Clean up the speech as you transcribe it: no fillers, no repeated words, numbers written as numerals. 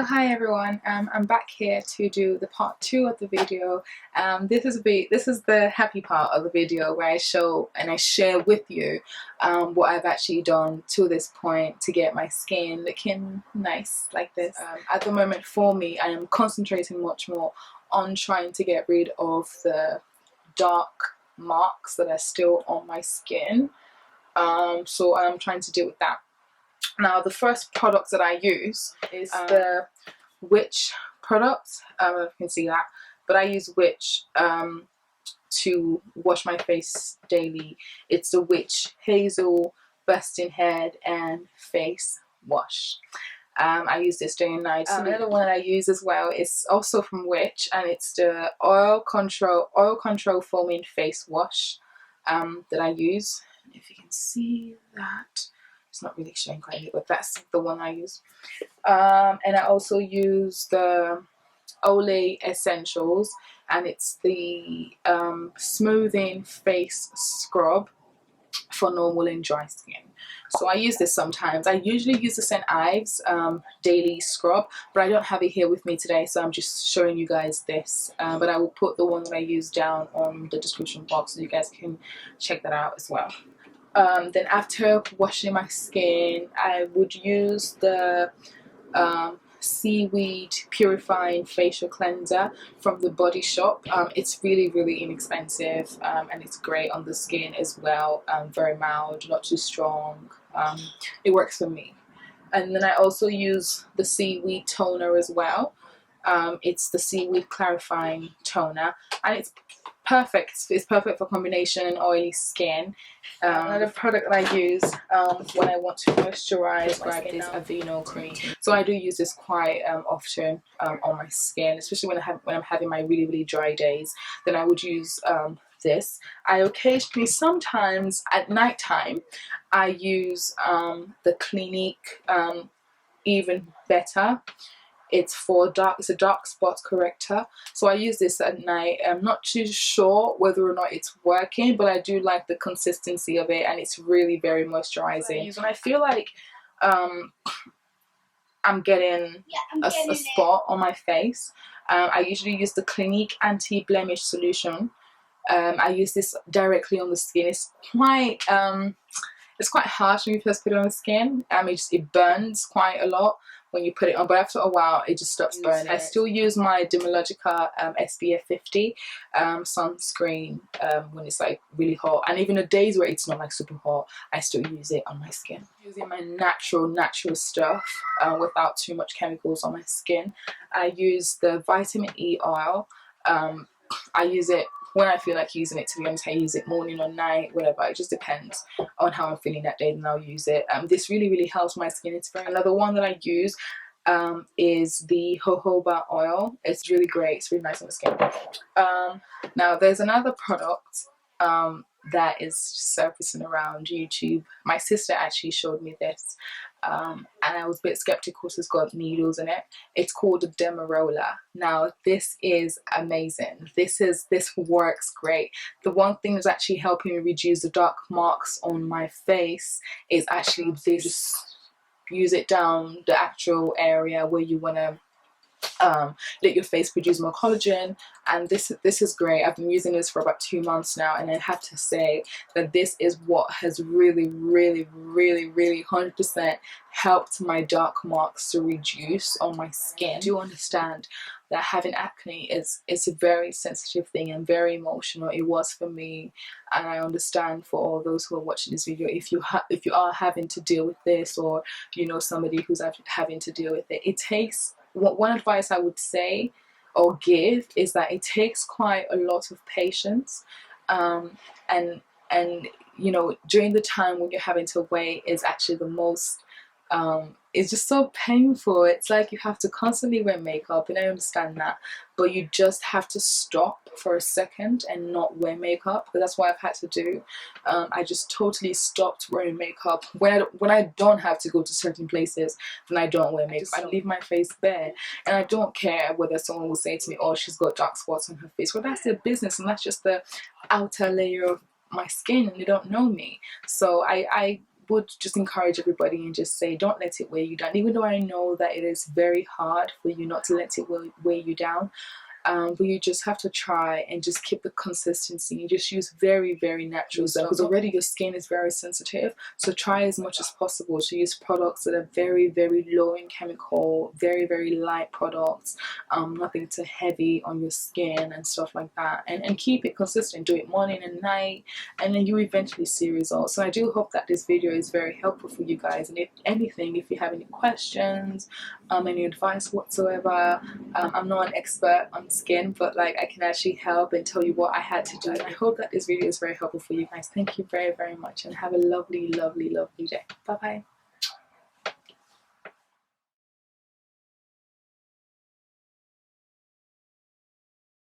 hi everyone, I'm back here to do the part 2 of the video. This is the happy part of the video where I show and I share with you what I've actually done to this point to get my skin looking nice like this. At the moment for me, I am concentrating much more on trying to get rid of the dark marks that are still on my skin. So I'm trying to deal with that. Now, the first product that I use is the YOU.X product. I don't know if you can see that, but I use YOU.X to wash my face daily. It's the YOU.X Hazel Bursting Head and Face Wash. I use this day and night. Another one I use as well is also from YOU.X, and it's the Oil Control Foaming Face Wash that I use. If you can see that. It's not really showing quite yet, but that's the one I use. And I also use the Olay Essentials, and it's the smoothing face scrub for normal and dry skin. So I use this sometimes. I usually use the St. Ives daily scrub, but I don't have it here with me today, so I'm just showing you guys this. But I will put the one that I use down on the description box so you guys can check that out as well. Then after washing my skin, I would use the Seaweed Purifying Facial Cleanser from the Body Shop. It's really inexpensive, and it's great on the skin as well. Very mild, not too strong. It works for me. And then I also use the Seaweed Toner as well. It's the Seaweed Clarifying Toner, and it's perfect. It's perfect for combination and oily skin. Another product that I use when I want to moisturize my skin is Aveeno cream. So I do use this quite often on my skin, especially when I'm having my really dry days. Then I would use this. I occasionally, sometimes at night time, I use the Clinique Even Better. It's a dark spot corrector, so I use this at night. I'm not too sure whether or not it's working, but I do like the consistency of it, and it's really very moisturizing. When I feel like I'm getting a spot on my face, I usually use the Clinique Anti-Blemish Solution. I use this directly on the skin. It's quite harsh when you first put it on the skin. It burns quite a lot when you put it on, but after a while it just stops burning. I still use my Dermalogica SPF 50 sunscreen when it's like really hot, and even the days where it's not like super hot, I still use it on my skin. Using my natural stuff without too much chemicals on my skin. I use the vitamin E oil. I use it when I feel like using it, to be honest. I use it morning or night, whatever. It just depends on how I'm feeling that day, then I'll use it. This really helps my skin. Another one that I use is the Jojobar Oil. It's really great. It's really nice on the skin. Now there's another product that is surfacing around YouTube. My sister actually showed me this, and I was a bit skeptical because it's got needles in it. It's called a Derma Roller. Now this is amazing. This works great. The one thing that's actually helping me reduce the dark marks on my face is actually this. Just use it down the actual area where you want to let your face produce more collagen, and this is great. I've been using this for about 2 months now, and I have to say that this is what has really 100% helped my dark marks to reduce on my skin. I do understand that having acne is a very sensitive thing and very emotional. It was for me, and I understand for all those who are watching this video, if you are having to deal with this, or you know somebody who's having to deal with it. It takes one advice I would say or give is that it takes quite a lot of patience, and you know, during the time when you're having to wait is actually the most it's just so painful. It's like you have to constantly wear makeup, and I understand that, but you just have to stop for a second and not wear makeup, because that's what I've had to do. I just totally stopped wearing makeup. When I don't have to go to certain places, then I don't wear makeup. I leave my face bare, and I don't care whether someone will say to me, oh, she's got dark spots on her face. Well, that's their business, and that's just the outer layer of my skin, and they don't know me. So I would just encourage everybody and just say, don't let it weigh you down. Even though I know that it is very hard for you not to let it weigh you down, but you just have to try and just keep the consistency. You just use very, very natural stuff, because already your skin is very sensitive. So try as much as possible to use products that are very, very low in chemical, very, very light products, nothing too heavy on your skin and stuff like that. And keep it consistent. Do it morning and night, and then you eventually see results. So I do hope that this video is very helpful for you guys. And if anything, if you have any questions, any advice whatsoever, I'm not an expert on skin, but like I can actually help and tell you what I had to do. And I hope that this video is very helpful for you guys. Thank you very, very much, and have a lovely, lovely, lovely day. Bye bye.